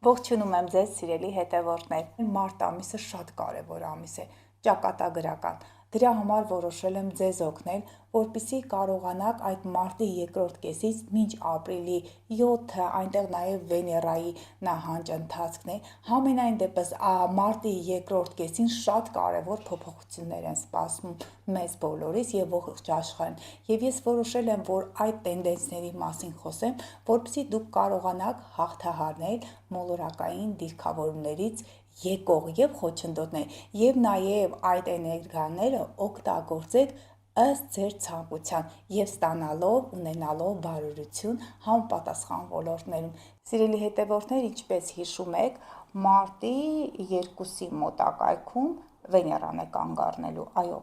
Ողջունում եմ ձեզ, սիրելի հետևորդներ։ Մարտ ամիսը շատ կարևոր ամիս է, ճակատագրական։ Դրա համար որոշել եմ ձեզ օգնել, որպեսզի կարողանաք այդ մարտի երկրորդ կեսից մինչ ապրիլի 7-ը, այնտեղ նաև Վեներայի նահանջ ընթացքն է։ Համենայն դեպս մարտի երկրորդ կեսին շատ կարևոր փոփոխություններ են սպասվում մեզ բոլորիս եւ ողջ աշխարհին։ Եվ ես որոշել եմ, որ այդ տենդենսների մասին խոսեմ, որպեսզի դուք կարողանաք հաղթահարնել մոլորակային դիրքավորումներից եկող եւ խոչընդոտներ եւ նաեւ այդ էներգիաները օգտագործեք ըստ ձեր ցանկության եւ ունենալով բարօրություն համապատասխան ոլորտներում։ Սիրելի հետևորդներ, ինչպես հիշում եք, մարտի 2-ի մոտակայքում Վեներան է կանգ առնելու, այո,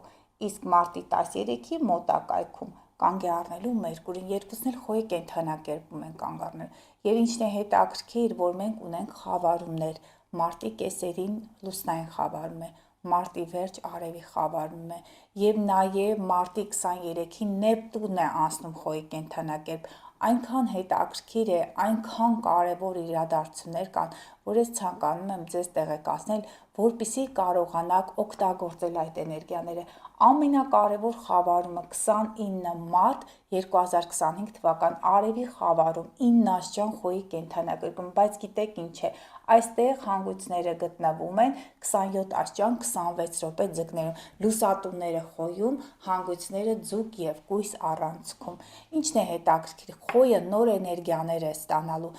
իսկ մարտի 13-ի մոտակայքում կանգ է առնելու Մերկուրին, երկուսն էլ խոյի կենդանակերպում են կանգ առնել։ Եվ ինչն է հետաքրքիր, որ մենք ունենք խավարումներ, մարտի կեսերին լուսնային խավարում է, մարտի վերջ արևի խավարում է եւ նաեւ մարտի 23-ին Նեպտունն է անցնում խոյի կենդանակերպ։ Այնքան հետաքրքիր է, այնքան կարևոր իրադարձություններ կան, որ ես ցանկանում եմ ձեզ տեղեկացնել, որպեսզի կարողանաք օգտագործել այդ էներգիաները։ Ամենակարևոր խավարումը 29 մարտ 2025 թվական արևի խավարում 9 աշճան խոյի կենդանակերպում, բայց գիտեք ինչ է, այստեղ հանգույցները գտնվում են 27 աշճան 26 րոպե ձկներում, լուսատուները խոյում, հանգույցները ձուկ եւ կույս առանցքում։ Ինչն է հետաքրքիր, խոյը նոր էներգիաներ է ստանալու,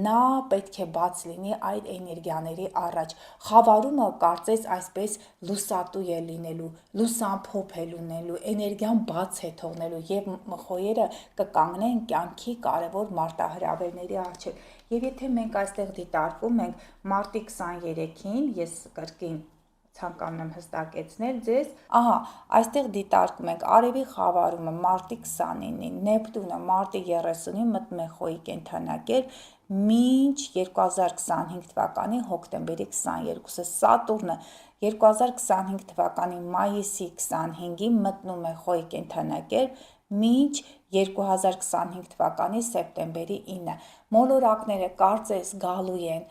նա պետք է բաց լինի այդ էներգիաների առաջ։ Խավարումը կարծես այսպես լուսատու է լինելու, լուսամփոփ է լինելու, էներգիան բաց է թողնելու եւ խոյերը կկանգնեն կյանքի կարևոր մարտահրավերների առջեւ։ Եվ եթե մենք այստեղ դիտարկում ենք մարտի 23-ին, ես կրկին ցանկանում եմ հստակեցնել ձեզ, այստեղ դիտարկում ենք արևի խավարումը մարտի 29-ին, Նեպտունը մարտի 30-ին մտնում է խոյի կենդանակերպ մինչ 2025 թվականի հոկտեմբերի 22-ը, Սատուրնը 2025 թվականի մայիսի 25-ին մտնում է խոյի կենդանակերպ մինչ 2025 թվականի սեպտեմբերի 9-ը։ Մոլորակները կարծես գալու են,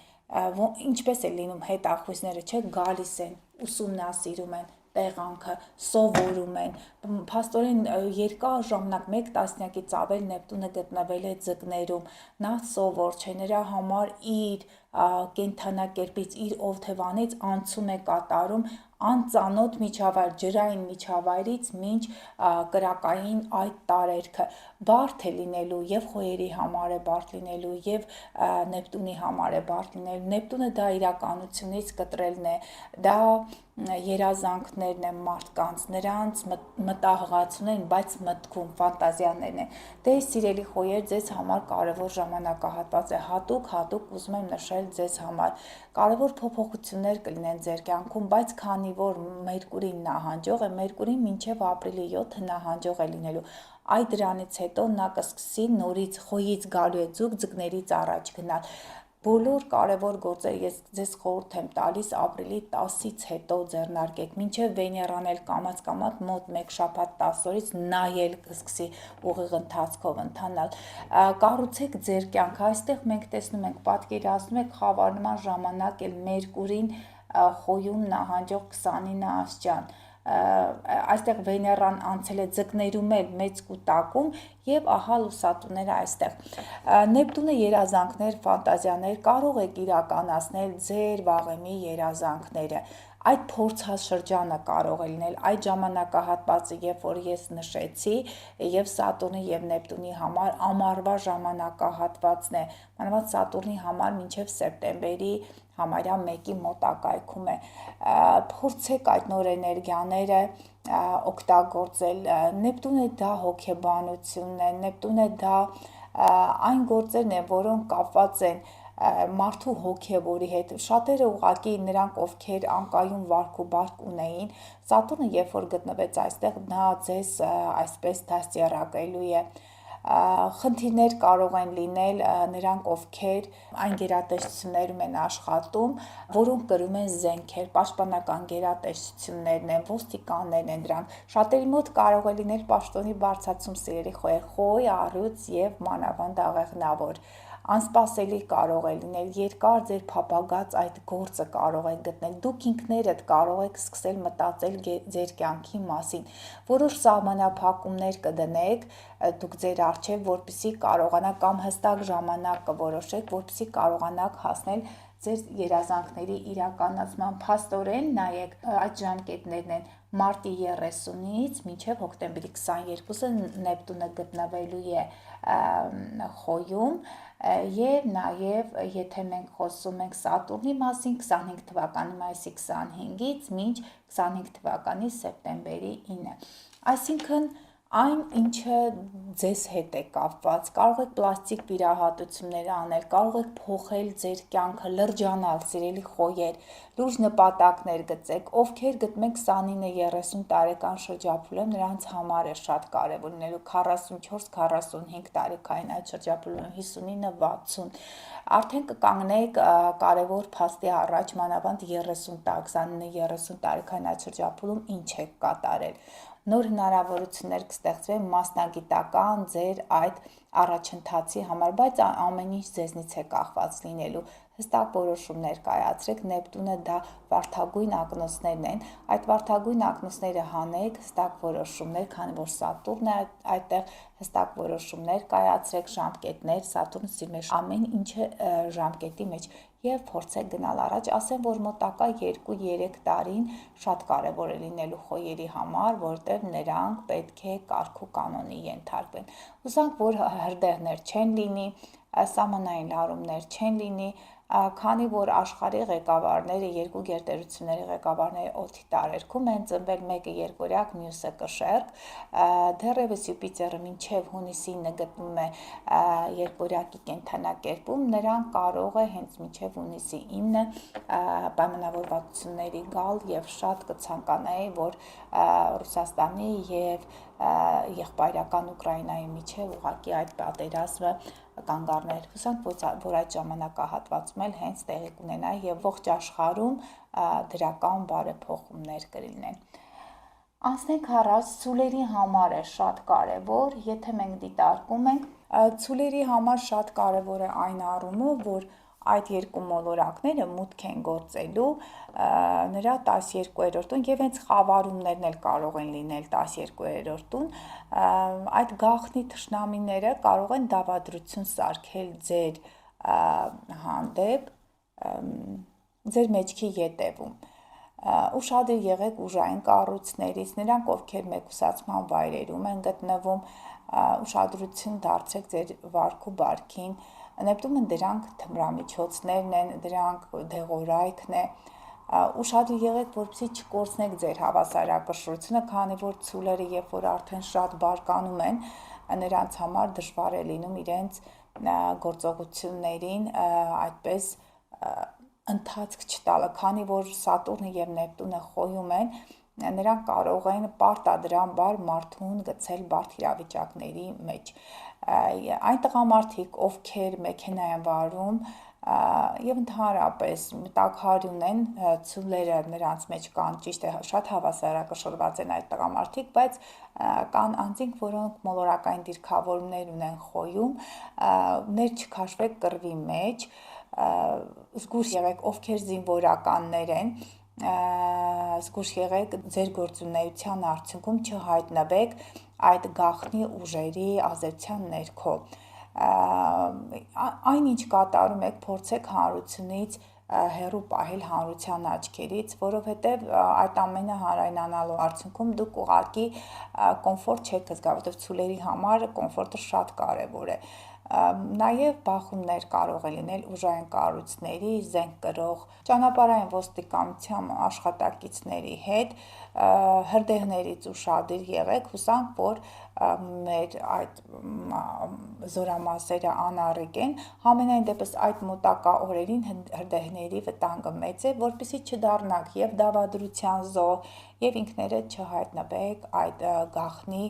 ինչպես է լինում հետախույզները, չէ, գալիս են, ուսումնասիրում են տեղանքը, սովորում են, փաստորեն երկար ժամանակ 1 տասնյակից ավել Նեպտունը գտնվել է ձկներում, նա սովոր չէ, նրա համար իր կենդանակերպից, իր օթևանից անցում է կատարում անծանոթ միջավայր, ջրային միջավայրից մինչ կրակային այդ տարերքը, բարդ է լինելու եւ խոյերի համար է բարդ լինելու եւ Նեպտունի համար է բարդ լինելու։ Նեպտունը դա իրականությունից կտրելն է, դա երազանքներն են մարդկանց, նրանց մտահղացումներն, բայց մտքում ֆանտազիաներն են։ Դե սիրելի խոյեր, ձեզ համար կարևոր ժամանակահատված է, հատուկ ուզում եմ նշել ձեզ համար։ Կարևոր փոփոխություններ կլինեն ձեր կյանքում, բայց քանի որ Մերկուրին նահանջող է, Մերկուրին մինչև ապրիլի 7-ը նահանջող է լինելու։ Այդ դրանից հետո նա կսկսի նորից խոյից գալու է ձուկ ձկներից առաջ գնալ։ Բոլոր կարևոր գործերը ես ձեզ խորհուրդ եմ տալիս ապրիլի 10-ից հետո ձեռնարկեք, մինչև Վեներան էլ կամաց մոտ 1 շաբաթ 10 օրից նայել կսկսի ուղիղ ընթացքով ընթանալ։ Կառուցեք ձեր կյանքը, այստեղ մենք տեսնում ենք, պատկերացնում եք խավարման ժամանակ էլ Մերկուրին խոյում նահանջող 29 աշճան, այստեղ Վեներան անցել է ձկներում էլ մեծ կուտակում եւ ահա լուսատուները այստեղ։ Նեպտունը երազանքներ, ֆանտազիաներ, կարող եք իրականացնել ձեր վաղեմի երազանքները։ Այդ փորձաշրջանը կարող է լինել այդ ժամանակահատվածը, երբ որ ես նշեցի, եւ Սատուրնի եւ Նեպտունի համար ամառվա ժամանակահատվածն է, մանավանդ Սատուրնի համար մինչև սեպտեմբերի համարյա 1-ի մոտակայքում է։ Փորձեք այդ նոր էներգիաները օգտագործել։ Նեպտունը դա հոգեբանությունն է, Նեպտունը դա այն գործերն են, որոնք կապված են մարդու հոգևորի հետ։ Շատերը ուղղակի նրանք, ովքեր անկայուն վարք ու բարք ունեին, Սատուրնը երբ որ գտնվեց այստեղ, նա ձեզ այսպես դաստիարակելու է։ Խնդիրներ կարող են լինել նրանք, ովքեր այն գերատեսչություններում են աշխատում, որոնք կրում են զենքեր, պաշտպանական գերատեսչություններն են, ոստիկաններն են դրանք։ Շատերի մոտ կարող է լինել պաշտոնի բարձրացում, սիրելի խոյեր, խոյ, առյուծ եւ մանավանդ աղեղնավոր։ անսպասելի կարող է լինել, երկար ձեր փափագած այդ գործը կարող եք գտնել, դուք ինքներդ կարող եք սկսել մտածել ձեր կյանքի մասին, որոշ սահմանափակումներ կդնեք դուք ձեր առջև, որպեսզի կարողանաք կամ հստակ ժամանակ կորոշեք, որպեսզի կարողանաք հասնել ձեր երազանքների իրականացման։ Փաստորեն նայեք, այդ ժամկետներն են մարտի 30-ից մինչև հոկտեմբերի 22-ը Նեպտունը գտնվելու է Խոյում, եւ նաեւ եթե մենք խոսում ենք Սատուրնի մասին, 25 թվականի մայիսի 25-ից մինչ 25 թվականի սեպտեմբերի 9, այսինքն այն, ինչը ձեզ հետ է կապված, կարող եք պլաստիկ վիրահատություններ անել, կարող եք փոխել ձեր կյանքը, լրջանալ, սիրելի խոյեր, լուրջ նպատակներ գծեք, ովքեր գտնում եք 29-30 տարեկան շրջափուլում, նրանց համար է շատ կարևոր լինելու 44-45 տարեկային այդ շրջափուլում 59-60, արդեն կկանգնեք կարևոր փաստի առաջ, մանավանդ 29-30 տարեկան այդ շրջափուլում ինչ եք կատարել, նոր հնարավորություններ կստեղծվեն մասնագիտական ձեր այդ առաջընթացի համար, բայց ամեն ինչ ձեզնից է կախված լինելու, հստակ որոշումներ կայացրեք, Նեպտունը դա վարդագույն ակնոցներն են, այդ վարդագույն ակնոցները հանեք, հստակ որոշումներ, քանի որ Սատուրնն է այդտեղ, հստակ որոշումներ կայացրեք, ժամկետներ, Սատուրնը սիրում է ամեն ինչը ժամկետի մեջ եւ փորձեք գնալ առաջ, ասեմ, որ մոտակա 2-3 տարին շատ կարևոր է լինելու խոյերի համար, որտեղ նրանք պետք է կարգ ու կանոնի ենթարկվեն։ Հուսանք, որ հրդեհներ չեն լինի, սահմանային լարումներ չեն լինի, քանի որ աշխարհի ղեկավարները, երկու գերտերությունների ղեկավարները օդի տարերքում են ծնվել, մեկը երկորյակ, մյուսը կշեռք, դեռևս Յուպիտերը մինչև հունիսի 9 գտնվում է երկորյակի կենդանակերպում, նրանք կարող է հենց մինչև հունիսի 9 պայմանավորվածությունների գալ եւ շատ կցանկանայի, որ Ռուսաստանի եւ եղբայրական Ուկրաինայի միջև ուղղակի այդ պատերազմը կանգ առներ։ Հուսանք, որ այդ ժամանակահատվածում էլ հենց տեղի կունենա եւ ողջ աշխարհում դրական բարեփոխումներ կլինեն։ Անցնենք առաջ, ցուլերի համար է շատ կարևոր, եթե մենք դիտարկում ենք, ցուլերի համար շատ կարևոր է այն առումով, որ այդ երկու մոլորակները մուտք են գործելու նրա 12-րդուն եւ հենց խավարումներն էլ կարող են լինել 12-րդուն, այդ գաղտնի թշնամիները կարող են դավադրություն սարքել ձեր հանդեպ, ձեր մեջքի ետևում, ուշադիր եղեք ուժային կառույցներից, նրանք ովքեր մեկուսացման վայրերում են գտնվում, ուշադրություն դարձրեք ձեր վարք ու բարքին, Նեպտունը դրանք թմրամիջոցներն են, դրանք դեղորայքն է, ուշադիր եղեք, որպեսզի չկորցնեք ձեր հավասարակշռությունը, քանի որ ցուլերը, երբ որ արդեն շատ բարկանում են, նրանց համար դժվար է լինում իրենց գործողություններին այդպես ընթացք չտալը, քանի որ Սատուրնը եւ Նեպտունը խոյում են, նրանք կարող են պարտադրաբար մարդուն գցել բարդ իրավիճակների մեջ, այն տղամարդիկ, ովքեր մեքենա են վարում եւ ընդհանրապես տաքարյուն են, ցուլերը նրանց մեջ կան, ճիշտ է, շատ հավասարակշռված են այդ տղամարդիկ, բայց կան անձինք, որոնք մոլորակային դիրքավորումներ ունեն խոյում, չքաշվեք կռվի մեջ, զգույշ եղեք, ովքեր զինվորականներ են, զգույշ եղեք ձեր գործունեության արդյունքում չհայտնվեք այդ գաղտնի ուժերի ազդեցության ներքո, այն ինչ կատարում եք, փորձեք հանրությունից հեռու պահել հանրության աչքերից, որովհետև այդ ամենը հանրայնանալու արդյունքում դուք ուղղակի կոմֆորտ չեք զգա, որովհետև ցուլերի համար կոմֆորտը շատ կարևոր է, նաև բախումներ կարող է լինել ուժային կառույցների, զենք կրող, ճանապարհային ոստիկանության աշխատակիցների հետ, հրդեհներից ուշադիր եղեք, հուսանք, որ մեր այդ զորամասերը անառիկ են, համենայն դեպս այդ մոտակա օրերին հրդեհների վտանգը մեծ է, որպեսզի չդառնաք եւ դավադրության զոհ եւ ինքներդ չհայտնվեք այդ գաղտնի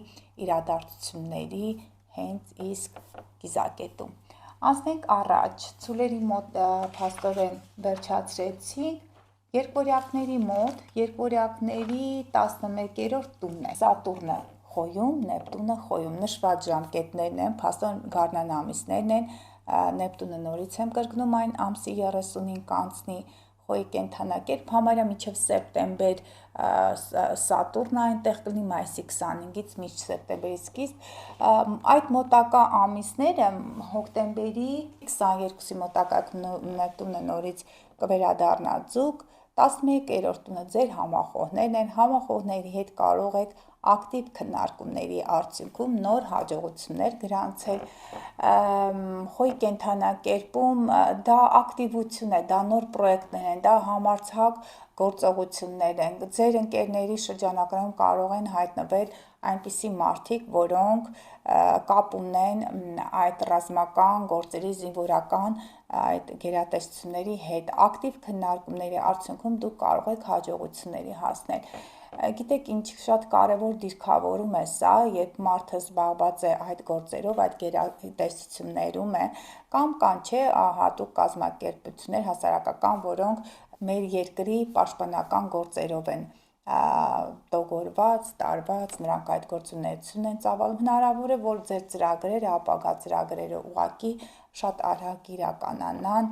իրադարձությունների հենց իսկ կիզակետում։ Անցնենք առաջ, ցուլերի մոտ փաստորեն վերջացրեցինք, երկորյակների մոտ, երկորյակների 11-րդ տունն է, Սատուրնը խոյում, Նեպտունը խոյում, նշված ժամկետներն են, փաստորեն գարնան ամիսներն են, Նեպտունը նորից եմ կրկնում այն ամսի 35 կանցնի, խոյի կենդանակերպ համարյա մինչև սեպտեմբեր Սատուրնը այնտեղ կլինի մայիսի 25-ից մինչ սեպտեմբերի սկիզբ, այդ մոտակա ամիսները հոկտեմբերի 22-ի մոտակա Նեպտունը նորից կվերադառնա ձուկ, 11-րդ տունը ձեր համախոհներն են, համախոհների հետ կարող եք ակտիվ քննարկումների արդյունքում նոր հաջողություններ գրանցել, խոյի կենդանակերպում դա ակտիվություն է, դա նոր պրոյեկտներ են, դա համարձակ գործողություններ են, ձեր ընկերների շրջանակներում կարող են հայտնվել այնպիսի մարդիկ, որոնք կապ ունեն այդ ռազմական գործերի զինվորական այդ գերատեսչությունների հետ, ակտիվ քննարկումների արդյունքում դուք կարող եք հաջողությունների հասնել։ Գիտեք, ինչ շատ կարևոր դիրքավորում է սա, երբ մարդը զբաղված է այդ գործերով, այդ գերատեսչություններում է, կամ կան չէ հատուկ կազմակերպություններ հասարակական, որոնք մեր երկրի պաշտպանական գործերով են տոգորված, տարված, նրանք այդ գործունեություն են ծավալում, հնարավոր է, որ ձեր ծրագրերը, ապագա ծրագրերը ուղղակի շատ արագ իրականանան,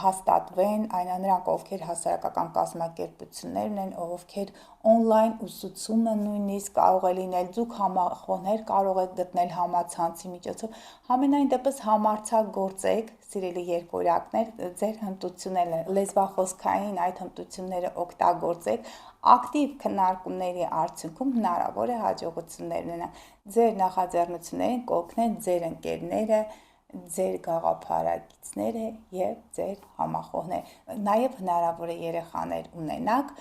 հաստատվեն, նրանք ովքեր հասարակական կազմակերպություններ ունեն, ովքեր on-line ուսուցումը նույնիսկ կարող է լինել, ձուկ համախոհներ կարող եք գտնել համացանցի միջոցով, համենայն դեպս համարձակ գործեք, սիրելի երկորյակներ, ձեր հմտությունները, լեզվախոսքային այդ հմտությունները օգտագործեք, ակտիվ քննարկումների արդյունքում հնարավոր է հաջողություններ ունենալ, ձեր նախաձեռնություններին կօգնեն ձեր ընկերները, ձեր գաղափարագիծները և ձեր համախոհները, նաև հնարավոր է երեխաներ ունենաք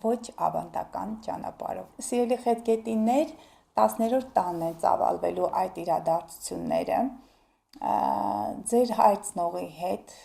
ոչ ավանդական ճանապարհով։ Սիրելի խեցգետիններ, 10-րդ տանն են ծավալվելու այդ իրադարձությունները, ձեր հայրցնողի հետ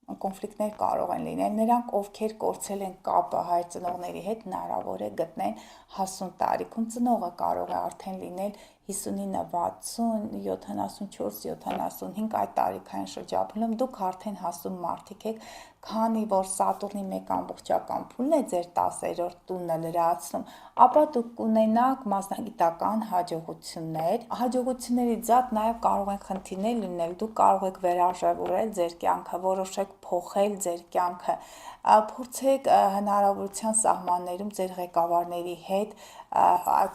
կոնֆլիկտներ կարող են լինել, նրանք ովքեր կորցրել են կապը հայրցնողների հետ հնարավոր է գտնեն հասուն տարիքում, ծնողը կարող է արդեն լինել 59, 60, 74, 75 այդ տարիքային շրջափուլում, դուք արդեն հասուն մարդիկ եք, քանի որ Սատուրնի մեկ ամբողջական փուլն է ձեր 10-րդ տունը լրացնում, ապա դուք կունենաք մասնագիտական հաջողություններ, հաջողությունների զատ նաև կարող են խնդիրներ լինել, դուք կարող եք վերարժևորել ձեր կյանքը, որոշեք փոխել ձեր կյանքը, փորձեք հնարավորության սահմաններում ձեր ղեկավարների հետ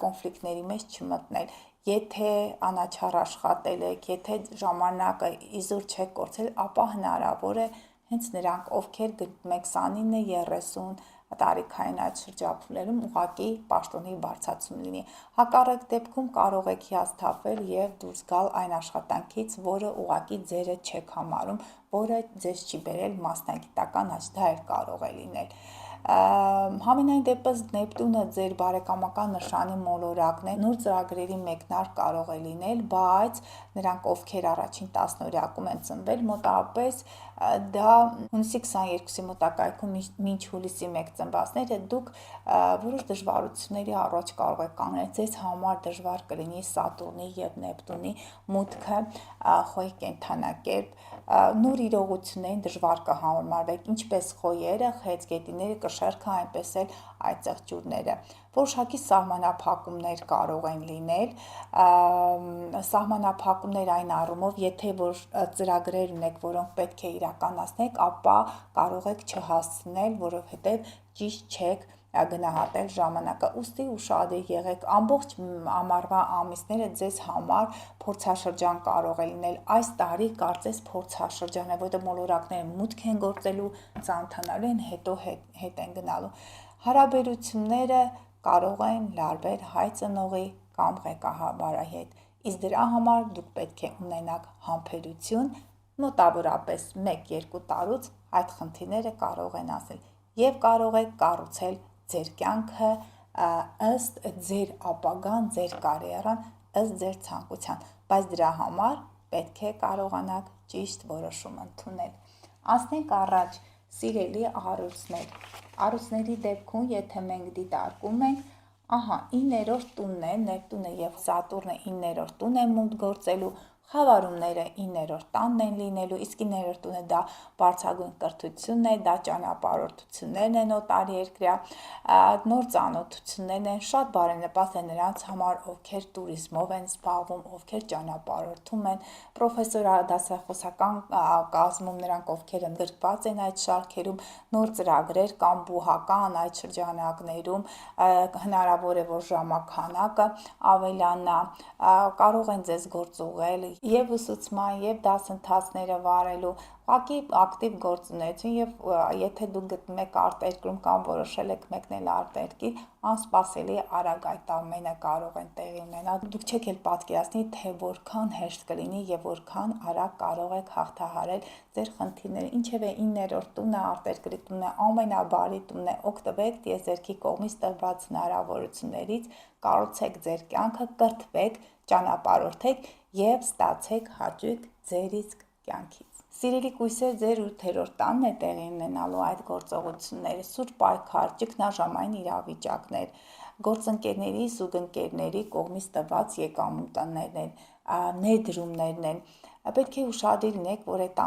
կոնֆլիկտների մեջ չմտնել, եթե անաչառ աշխատել եք, եթե ժամանակը իզուր չեք կորցրել, ապա հնարավոր է հենց նրանք, ովքեր 29-30 տարիքային այդ շրջափուլերում ուղղակի պաշտոնի բարձրացում լինի։ Հակառակ դեպքում կարող եք հիասթափվել և դուրս գալ այն աշխատանքից, որը ուղղակի ձերը չեք համարում, որը ձեզ չի բերել մասնագիտական աճ, դա էլ կարող է լինել։ Համենայն դեպս Նեպտունը ձեր բարեկամական նշանի մոլորակն է, նոր ծրագրերի մեկնարկ կարող է լինել, բայց նրանք, ովքեր առաջին տասնօրյակում են ծնվել, մոտավորապես դա հունիսի 22-ի մոտակայքում մինչ հուլիսի 1 ծնվածները դուք որոշ դժվարությունների առաջ կարող եք կանգնել, ձեզ համար դժվար կլինի Սատուրնի և Նեպտունի մուտքը խոյի կենդանակերպ, նոր իրողություններին դժվար կհարմարվեք, ինչպես խոյերը, խեցգետիները, կշեռքը, այնպես էլ այծեղջյուրները, որոշակի սահմանափակումներ կարող են լինել, սահմանափակումներ այն առումով, եթե որ ծրագրեր ունեք, որոնք պետք է իրականացնեք, ապա կարող եք չհասցնել, որովհետև ճիշտ չեք գնահատել ժամանակը, ուստի ուշադիր եղեք, ամբողջ ամառվա ամիսները ձեզ համար փորձաշրջան կարող է լինել, այս տարի կարծես փորձաշրջան է, որտեղ մոլորակները մուտք են գործելու, ծանոթանալու են, հետո հետ են գնալու, հարաբերությունները կարող են լարվել հայ ծնողի կամ ղեկավարի հետ, իսկ դրա համար դուք պետք է ունենաք համբերություն, մոտավորապես 1-2 տարուց այդ խնդիրները կարող են ասել և կարող եք կառուցել ձեր կյանքը ըստ ձեր ապագան, ձեր կարիերան, ըստ ձեր ցանկության, բայց դրա համար պետք է կարողանաք ճիշտ որոշում ընդունել։ Անցնենք առաջ, սիրելի առույցներ, առույցների դեպքում, եթե մենք դիտարկում ենք, 9-րդ տունն է, Նեպտունը և Սատուրնը 9-րդ տուն է մուտք գործելու, Խավարումները 9-րդ տանն են լինելու, իսկ 9-րդ տունը դա բարձրագույն կրթությունն է, դա ճանապարհորդություններն են օտարերկրյա, նոր ծանոթություններն են, շատ բարենպաստ է նրանց համար, ովքեր տուրիզմով են զբաղվում, ովքեր ճանապարհորդում են, պրոֆեսորադասախոսական կազմում նրանք, ովքեր ընդգրկված են այդ շարքերում, նոր ծրագրեր կամ բուհական այդ շրջանակներում, հնարավոր է, որ ժամաքանակը ավելանա, կարող են ձեզ գործուղել եւ ուսուցման եւ դասընթացները վարելու, ուղղակի ակտիվ գործունեություն եւ եթե դուք գտնում եք արտերկրում կամ որոշել եք մեկնել արտերկիր, անսպասելի արագ այդ ամենը կարող են տեղի ունենալ։ Դուք չեք էլ պատկերացնի, թե որքան հեշտ կլինի եւ որքան արագ կարող եք հաղթահարել ձեր խնդիրները։ Ինչևէ 9-րդ տունը, արտերկրի տունը ամենաբարի տունն է, օգտվեք տիեզերքի կողմից տրված հնարավորություններից, կառուցեք ձեր կյանքը, կրթվեք, ճանապարհորդեք եւ ստացեք հաճույք ձեր իսկ կյանքից։ Սիրելի կույսեր, ձեր 8-րդ տանն է տեղի ունենալու այդ գործողությունները, սուր պայքար, ճգնաժամային իրավիճակներ, գործընկերների, զուգընկերների կողմից տված եկամուտներն են, ներդրումներն են։ Պետք է ուշադիր լինեք, որ այդ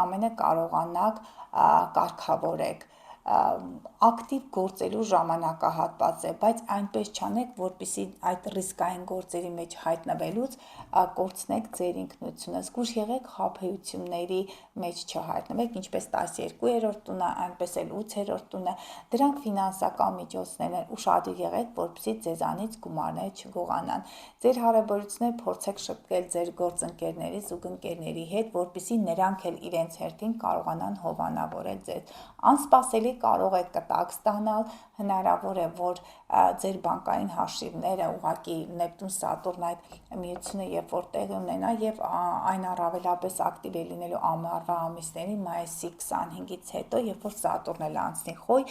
ամենը կարողանաք կարգավորեք, ակտիվ գործելու ժամանակահատված է, բայց այնպես չանեք, որպեսզի այդ ռիսկային գործերի մեջ հայտնվելուց կորցնեք ձեր ինքնությունը, զգույշ եղեք խաբեությունների մեջ չհայտնվեք, ինչպես 12-րդ տունը, այնպես էլ 8-րդ տունը, դրանք ֆինանսական միջոցներ են, ուշադիր եղեք, որպեսզի ձեզանից գումարներ չգողանան, ձեր հարաբերությունները փորձեք շտկել ձեր գործընկերների, զուգընկերների հետ, որպեսզի նրանք էլ իրենց հերթին կարողանան հովանավորել ձեզ, անսպասելի կարող եք կտակ ստանալ, հնարավոր է, որ ձեր բանկային հաշիվները ուղղակի Նեպտուն-Սատուրն այդ միությունը երբ որ տեղի ունենա եւ այն առավելապես ակտիվ է լինելու ամառվա ամիսների մայիսի 25-ից հետո, երբ որ Սատուրն էլ անցնի խոյ,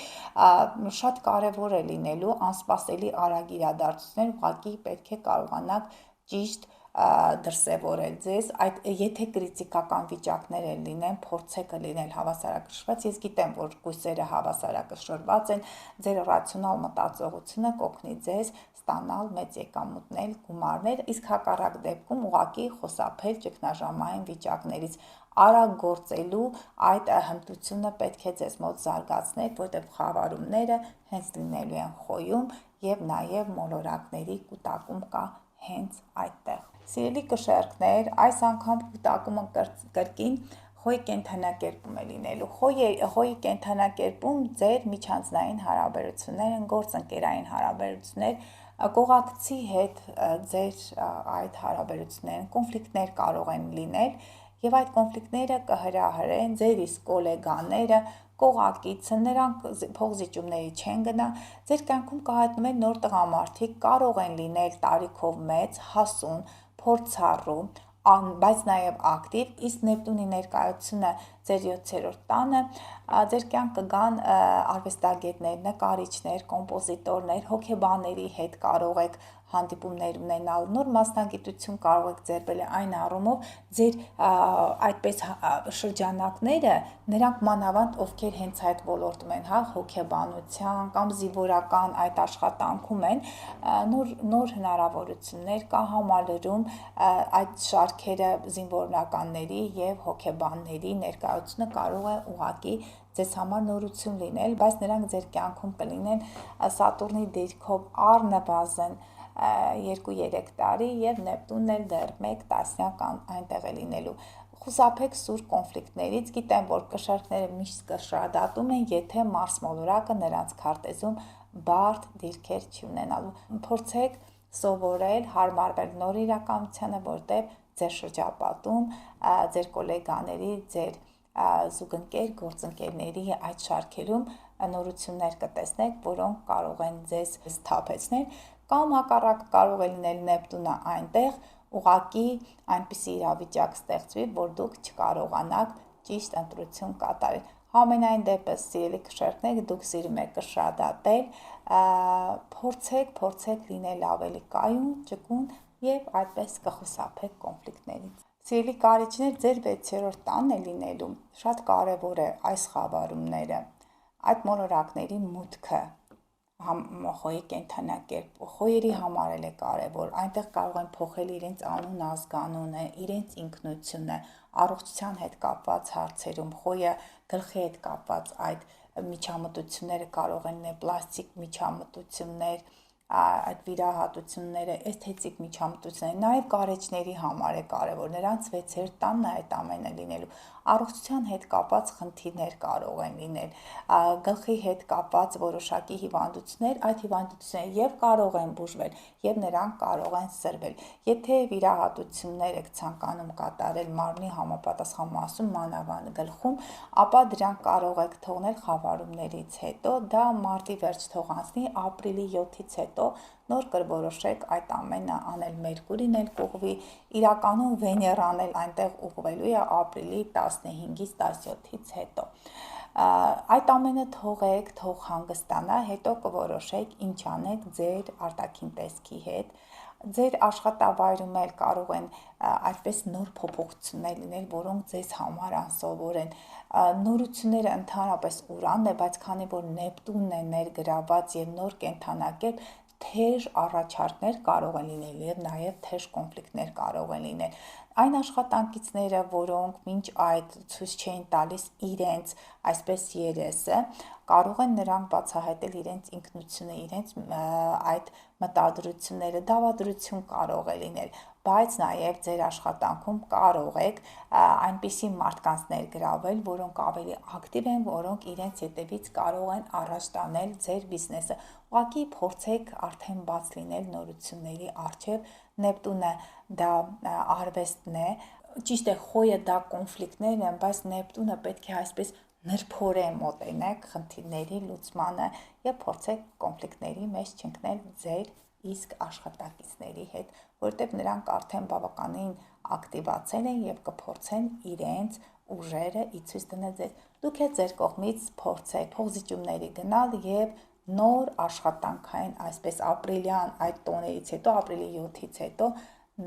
շատ կարեւոր է լինելու անսպասելի արագ իրադարձություններ, ուղղակի պետք է կարողանաք ճիշտ դրսևորել ձեզ, այդ եթե կրիտիկական վիճակներ են լինեն, փորձեք լինել հավասարակշռված, ես գիտեմ, որ կույսերը հավասարակշռված են, ձեր ռացիոնալ մտածողությունը կօգնի ձեզ ստանալ մեծ եկամուտներ, գումարներ, իսկ հակառակ դեպքում ուղղակի խուսափել ճգնաժամային վիճակներից, արագ գործելու այդ հմտությունը պետք է ձեզ մոտ զարգացնել, որտեղ խավարումները հենց լինելու են խոյում եւ նաեւ մոլորակների կուտակում կա հենց այդտեղ։ Սիրելի կշերկներ, այս անգամ կուտակումը կրկին խոյի կենդանակերպում է լինելու։ Խոյի կենդանակերպում ձեր միջանձնային հարաբերություններ են, գործընկերային հարաբերություններ, կողակցի հետ ձեր այդ հարաբերություններն կոնֆլիկտներ կարող են լինել եւ այդ կոնֆլիկտները կհրահրեն ձեր իսկ գոլեգաները, կողակիցը, նրանք փողզիջումների չեն գնա, ձեր կյանքում կհայտնվեն նոր տղամարդիկ, կարող են լինել տարիքով մեծ, հասուն, փորձառու, բայց նաև ակտիվ, իսկ Նեպտունի ներկայությունը ձեր 7-րդ տանը, ձեր կյանք կգան արվեստագետներ, նկարիչներ, կոմպոզիտորներ, հոգեբանների հետ կարող եք հանդիպումներ ունենալ, նոր մասնագիտություն կարող եք ձեռք բերել այն առումով, ձեր այդպես շրջանակները, նրանք մանավանդ ովքեր հենց այդ ոլորտում են, հոգեբանության կամ զինվորական այդ աշխատանքում են, նոր հնարավորություններ կա համալրում այդ շարքերը զինվորականների եւ հոգեբանների ներկայությունը կարող է ուղղակի ձեզ համար նորություն լինել, բայց նրանք ձեր կյանքում կլինեն Սատուրնի դիրքով առնվազն 2-3 տարի եւ Նեպտունն էլ դեռ 1 տասնյակ այնտեղ է լինելու։ Խուսափեք սուր կոնֆլիկտներից, գիտեմ, որ կշարքները միշտ կշռադատում են, եթե Մարս մոլորակը նրանց քարտեզում բարդ դիրքեր չի ունենալու։ Փորձեք սովորել հարմարվել նոր իրականությանը, որտեղ ձեր շրջապատում, ձեր գոլեգաների, ձեր զուգընկեր, գործընկերների այդ շարքերում նորություններ կտեսնեք, որոնք կարող են ձեզ սթափեցնել, կամ հակառակը կարող է լինել Նեպտունը այնտեղ, ուղղակի այնպիսի իրավիճակ ստեղծվի, որ դուք չկարողանաք ճիշտ ընտրություն կատարել։ Համենայն դեպս, սիրելի քշերքներ, դուք սիրում եք կշռադատել, փորձեք լինել ավելի կայուն, ճկուն եւ այդպես կխուսափեք կոնֆլիկտներից։ Սիրելի կարիճներ, ձեր 6-րդ տանն է լինելու, շատ կարևոր է այս խավարումները, այդ մոլորակների մուտքը, խոյի կենդանակերպ, խոյերի համար էլ է կարևոր, այնտեղ կարող են փոխել իրենց անուն ազգանունը, իրենց ինքնությունը, առողջության հետ կապված հարցերում, խոյը գլխի հետ կապված այդ միջամտությունները կարող են լինել պլաստիկ միջամտություններ, այդ վիրահատությունները, էսթետիկ միջամտությունները, նաև կարեճների համար է կարևոր, նրանց վեցեր տանն է այդ ամենը լինելու, առողջության հետ կապված խնդիրներ կարող են լինել, գլխի հետ կապված որոշակի հիվանդություններ, այդ հիվանդությունները եւ կարող են բուժվել, եւ նրանք կարող են սրվել։ Եթե վիրահատություններ եք ցանկանում կատարել մարմնի համապատասխան մասում, մանավանդ գլխում, ապա դրանք կարող եք թողնել խավարումներից հետո, դա մարտի վերջ թող անցնի, ապրիլի 7-ից հետո նոր կորոշեք այդ ամենը անել, Մերկուրին էլ կուղվի, իրականում Վեներան էլ այնտեղ ուղղվելու է ապրիլի 15-ից 17-ից հետո։ Այդ ամենը թողեք, թող հանգստանա, հետո կորոշեք ինչ անեք ձեր արտաքին տեսքի հետ։ Ձեր աշխատավայրում էլ կարող են այդպես նոր փոփոխություններ լինել, որոնք ձեզ համար անսովոր են։ Նորությունները ընդհանրապես Ուրանն է, բայց քանի որ Նեպտունն է ներգրաված եւ նոր կենդանակերպ, թեժ առաջարկներ կարող են լինել եւ նաեւ թեժ կոնֆլիկտներ կարող են լինել։ Այն աշխատանքիցները, որոնք մինչ այդ ցույց չէին տալիս իրենց այսպես երեսը, կարող են նրանք բացահայտել իրենց ինքնությունը, իրենց այդ մտադրությունները, դավադրություն կարող է լինել, բայց նաև ձեր աշխատանքում կարող եք այնպիսի մարդկանց ներգրավել, որոնք ավելի ակտիվ են, որոնք իրենց հետևից կարող են առաջ տանել ձեր բիզնեսը։ Ուղղակի փորձեք արդեն բաց լինել նորությունների առջև, Նեպտունը դա արվեստն է, ճիշտ է, խոյը դա կոնֆլիկտներն են, բայց Նեպտունը պետք է այսպես նրբորեն մոտենեք խնդիրների լուծմանը եւ փորձեք կոնֆլիկտների մեջ չընկնել ձեր իսկ աշխատակիցների հետ, որտեղ նրանք արդեն բավականին ակտիվացել են եւ կփորձեն իրենց ուժերը ի ցույց դնել ձեզ։ Դուք էլ ձեր կողմից փորձեք փոխզիջումների գնալ եւ նոր աշխատանքային, այսպես ապրիլյան այդ տոներից հետո, ապրիլի 7-ից հետո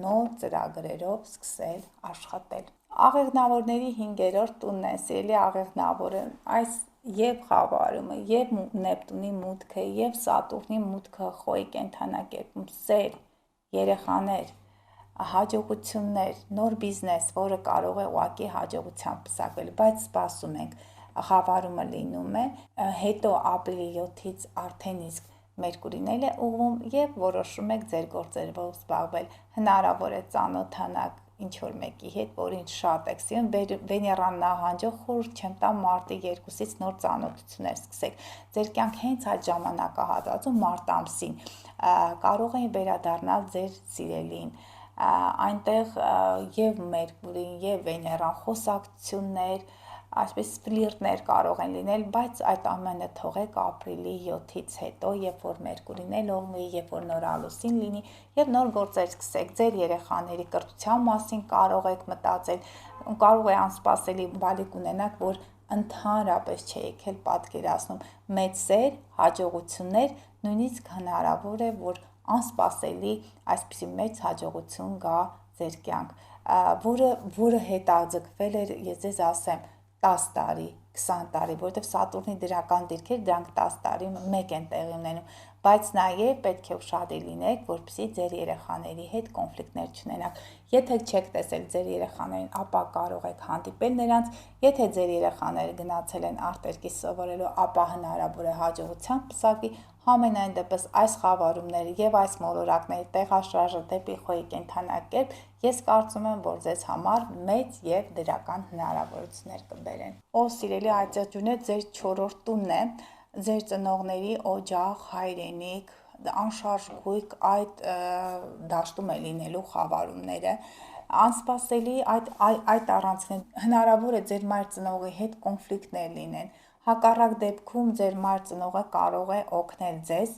նոր ծրագրերով սկսել աշխատել։ Աղեղնավորների 5-րդ տունն է, սիրելի աղեղնավորը, այս եւ խավարումը, եւ Նեպտունի մուտքը, եւ Սատուրնի մուտքը խոյի կենդանակերպում, սեր, երեխաներ, հաջողություններ, նոր բիզնես, որը կարող է ուղղակի հաջողությամբ պսակվել, բայց սպասում ենք, խավարումը լինում է, հետո ապրիլի 7-ից արդեն իսկ Մերկուրին էլ է ուղղում եւ որոշում եք ձեր գործերով զբաղվել, հնարավոր է ծանոթանաք ինչ-որ մեկի հետ, որին շատ եք սիրում, Վեներան նահանջող խորհուրդ չեմ տա մարտի 2-ից նոր ծանոթություններ սկսեք, ձեր կյանք հենց այդ ժամանակահատվածում մարտ ամսին կարող են վերադառնալ ձեր սիրելին, այնտեղ եւ Մերկուրին եւ Վեներան խոսակցություններ, այսպես ֆլիրտներ կարող են լինել, բայց այդ ամենը թողեք ապրիլի 7-ից հետո, երբ որ Մերկուրին էլ ողնի, երբ որ նոր ամուսին լինի եւ նոր գործեր սկսեք, ձեր երեխաների կրթության մասին կարող եք մտածել, կարող է անսպասելի բալիկ ունենաք, որ ընդհանրապես չէիք էլ պատկերացնում, մեծ սեր, հաջողություններ, նույնիսկ հնարավոր է, որ անսպասելի այսպիսի մեծ հաջողություն գա ձեր կյանք, որը հետաձգվել էր, ես ձեզ ասեմ, 10 տարի, 20 տարի, որովհետև Սատուրնի դրական դիրքեր դրանք 10 տարի մեկ են տեղի ունենում, բայց նաև պետք է ուշադիր լինեք, որպեսզի ձեր երեխաների հետ կոնֆլիկտներ չունենաք։ Եթե չեք տեսել ձեր երեխաներին, ապա կարող եք հանդիպել նրանց, եթե ձեր երեխաները գնացել են արտերկիր սովորելու, ապա հնարավոր է հաջողությամբ պսակվի, համենայն դեպս այս խավարումները եւ այս մոլորակների տեղաշարժը դեպի խոյի կենդանակերպ, ես կարծում եմ, որ ձեզ համար մեծ եւ դրական հնարավորություններ կբերեն։ Ով սիրելի այծեջունե, ձեր 4-րդ տունն է, ձեր ծնողների օջախ, հայրենիք, անշարժ գույք այդ դաշտում է լինելու խավարումները, անսպասելի այդ առանցքն հնարավոր է ձեր մայր ծնողի հետ կոնֆլիկտներ լինեն, հակառակ դեպքում ձեր մայր ծնողը կարող է օգնել ձեզ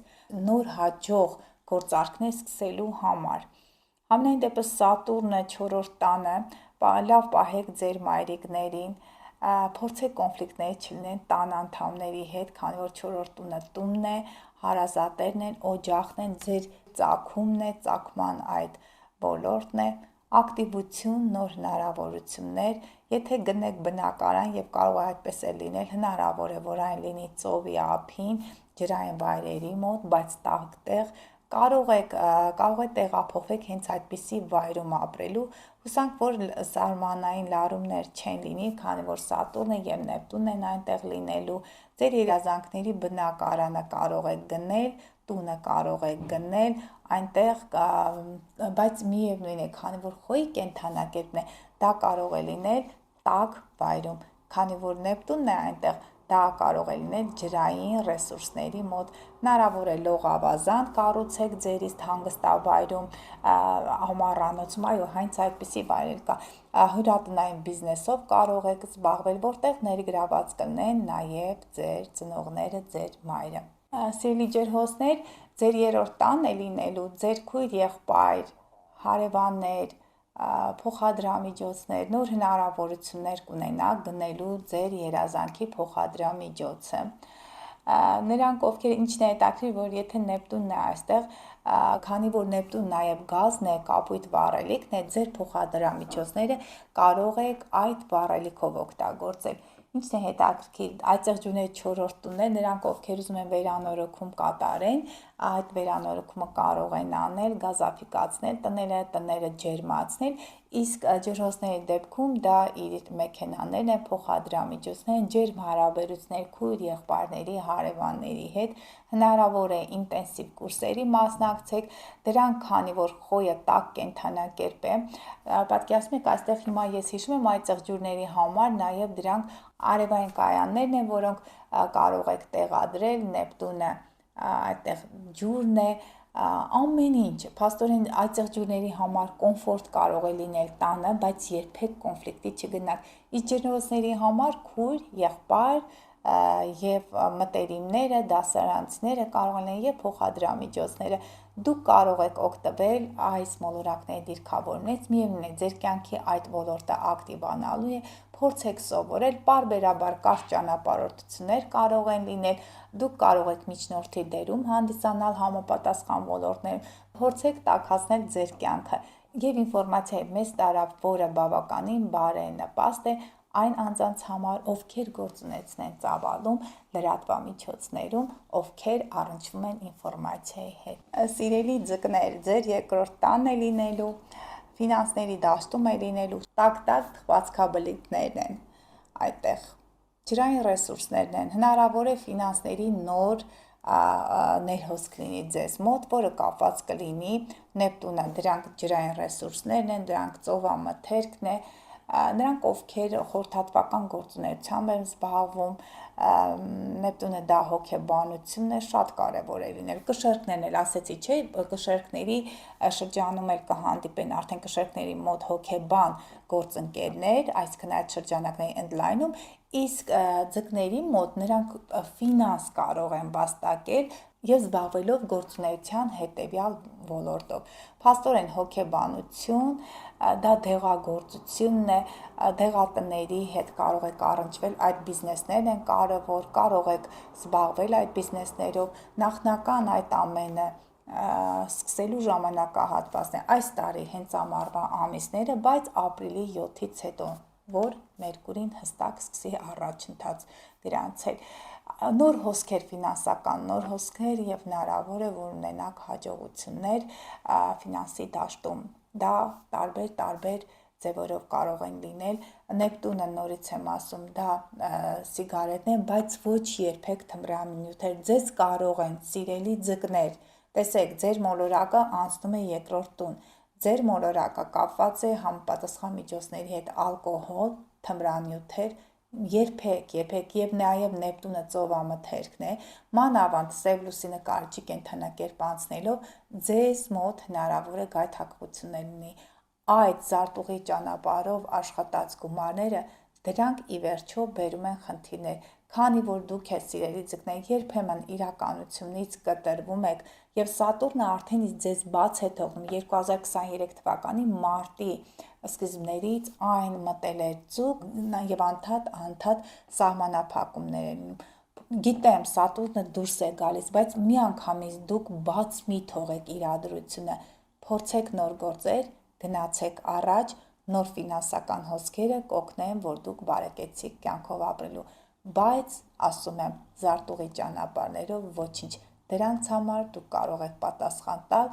նոր հաջող գործարքներ սկսելու համար։ Համենայն դեպս Սատուրնը 4-րդ տանը, լավ պահեք ձեր մայրիկներին, փորձեք կոնֆլիկտներ չլինեն տան անդամների հետ, քանի որ 4-րդ տունը տունն է, հարազատներն են, օջախն են, ձեր ծագումն է, ծագման այդ ոլորտն է, ակտիվություն, նոր հնարավորություններ, եթե գնեք բնակարան եւ կարող է այդպես էլ լինել, հնարավոր է, որ այն լինի ծովի ափին, ջրային վայրերի մոտ, բայց տաղտեղ, կարող է տեղափոխվեք հենց այդպիսի վայրում ապրելու, հուսանք, որ սահմանային լարումներ չեն լինի, քանի որ Սատուրնը և Նեպտունն են այնտեղ լինելու, ձեր երազանքների բնակարանը կարող եք գնել, տունը կարող եք գնել, այնտեղ, բայց միևնույն է, քանի որ խոյի կենդանակերպն է, դա կարող է լինել տաք վայրում, քանի որ Նեպտունն է այնտեղ, դա կարող է լինել ջրային ռեսուրսների մոտ, հնարավոր է լողավազան կառուցեք ձերից հանգստավայրում, ամառանոցում, այո, հենց այդպիսի վայրեր կա, հյուրատնային բիզնեսով կարող եք զբաղվել, որտեղ ներգրաված կլինեն նաև ձեր ծնողները, ձեր մայրը։ Սիրելի ջրհոսներ, ձեր երրորդ տանն է լինելու ձեր քույր եղբայր, հարևաններ, փոխադրամիջոցներ, նոր հնարավորություններ կունենաք գնելու ձեր երազանքի փոխադրամիջոցը։ Նրանք, ովքեր ինչն է հետաքրքիր, որ եթե Նեպտունն է այստեղ, քանի որ Նեպտուն նաև գազն է, կապույտ վառելիքն է, ձեր փոխադրամիջոցները կարող եք այդ վառելիքով օգտագործել։ Ինչն է հետաքրքիր, այծեղջյուրների 4-րդ տունն է, նրանք, ովքեր ուզում են վերանորոգում կատարեն, այդ վերանորոգումը կարող են անել, գազաֆիկացնել տները ջերմացնել, իսկ ջրհոսների դեպքում դա իր մեքենաներն են, փոխադրամիջոցներ են, ջերմ հարաբերություններ քույր եղբայրների, հարևանների հետ, հնարավոր է ինտենսիվ կուրսերի մասնակցեք, դրանք քանի որ խոյը տաք կենդանակերպ է, պատկերացնում եք, այստեղ հիմա ես հիշում եմ այծեղջյուրների համար նաև դրանք արևային կայաններն են, որոնք կարող եք տեղադրել, Նեպտունը այդտեղ ջուրն է, ամեն ինչ, փաստորեն այծեղջյուրների համար կոմֆորտ կարող է լինել տանը, բայց երբեք կոնֆլիկտի չգնաք, իսկ ջրհոսների համար քույր, եղբայր և մտերիմները, դասարանցիները կարող են և փոխադրամիջոցները, դուք կարող եք օգտվել այս մոլորակների դիրքավորումից, միևնույն է, ձեր կյանքի այդ ոլորտը ակտիվանալու է, փորձեք սովորել, պարբերաբար կարճ ճանապարհորդություններ կարող են լինել, դուք կարող եք միջնորդի դերում հանդիսանալ համապատասխան ոլորտներում, փորձեք տաքացնել ձեր կյանքը և ինֆորմացիայի մեծ տարավ, որը բավականին բարենպաստ է այն անձանց համար, ովքեր գործունեություն են ծավալում լրատվամիջոցներում, ովքեր առնչվում են ինֆորմացիայի հետ։ Սիրելի ձկներ, ձեր երկրորդ տանն է լինելու, ֆինանսների դաշտում է լինելու, տաք թխվածքաբլիթներն են այդտեղ, ջրային ռեսուրսներն են, հնարավոր է ֆինանսների նոր ներհոսք լինի ձեզ մոտ, որը կապված կլինի Նեպտունը, դրանք ջրային ռեսուրսներն են, դրանք ծովամթերքն է, նրանք, ովքեր խորհրդատվական գործունեությամբ են զբաղվում, Նեպտունը դա հոգեբանությունն է, շատ կարևոր է լինել, կշերկներն էլ ասեցի, չէ, կշերկների շրջանում էլ կհանդիպեն, արդեն կշերկների մոտ հոգեբան գործընկերներ, այսինքն այդ շրջանակների ընդլայնում, իսկ ձկների մոտ նրանք ֆինանս կարող են վաստակել և զբաղվելով գործունեության հետևյալ ոլորտով, փաստորեն հոգեբանություն, դա դեղագործությունն է, դեղատների հետ կարող եք առնչվել, այդ բիզնեսներն են կարևոր, կարող եք զբաղվել այդ բիզնեսներով, նախնական այդ ամենը սկսելու ժամանակահատվածն է, այս տարի հենց ամառվա ամիսները, բայց ապրիլի 7-ից հետո, որ Մերկուրին հստակ սկսի առաջընթաց գրանցել, նոր հոսքեր, ֆինանսական նոր հոսքեր և հնարավոր է, որ ունենաք հաջողություններ ֆինանսի դաշտում, դա տարբեր ձևերով կարող են լինել, Նեպտունը նորից եմ ասում, դա սիգարետն է, բայց ոչ երբեք թմրանյութեր, ձեզ կարող են, սիրելի ձկներ, տեսեք, ձեր մոլորակը անցնում է երկրորդ տուն, ձեր մոլորակը կապված է համապատասխան միջոցների հետ, ալկոհոլ, թմրանյութեր, երբեք և նաև Նեպտունը ծովամթերքն է, մանավանդ սև լուսինը կարճի կենդանակերպ անցնելով, ձեզ մոտ հնարավոր է գայթակղություններ լինի, այդ զարտուղի ճանապարհով աշխատած գումարները, դրանք ի վերջո բերում են խնդիրներ, քանի որ դուք սիրելի ձկներ, երբեմն իրականությունից կտրվում եք և Սատուրնը արդեն ձեզ բաց է թողնում 2023 թվականի մարտի սկզբներից այն մտել է ձուկ և անդադ սահմանափակումներ են լինում, գիտեմ Սատուրնը դուրս է գալիս, բայց միանգամից դուք բաց մի թողեք իրադրությունը, փորձեք նոր գործեր, գնացեք առաջ, նոր ֆինանսական հոսքերը կօգնեն, որ դուք բարեկեցիկ կյանքով ապրելու, բայց ասում եմ, զարտուղի ճանապարհներով ոչինչ, դրանց համար դուք կարող եք պատասխան տալ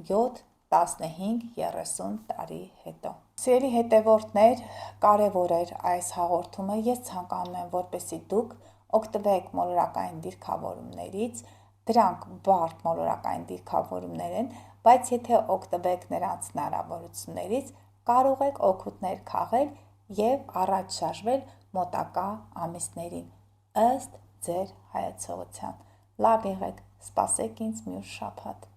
7, 15, 30 տարի հետո։ Սիրելի հետևորդներ, կարևոր էր այս հաղորդումը, ես ցանկանում եմ, որպեսզի դուք օգտվեք մոլորակային դիրքավորումներից, դրանք բարդ մոլորակային դիրքավորումներ են, բայց եթե օգտվեք նրանց հնարավորություններից, կարող եք օգուտներ քաղել և առաջ շարժվել մոտակա ամիսներին, ըստ ձեր հայեցողության։ Լավ եղեք, սպասեք ինձ մյուս շաբաթ։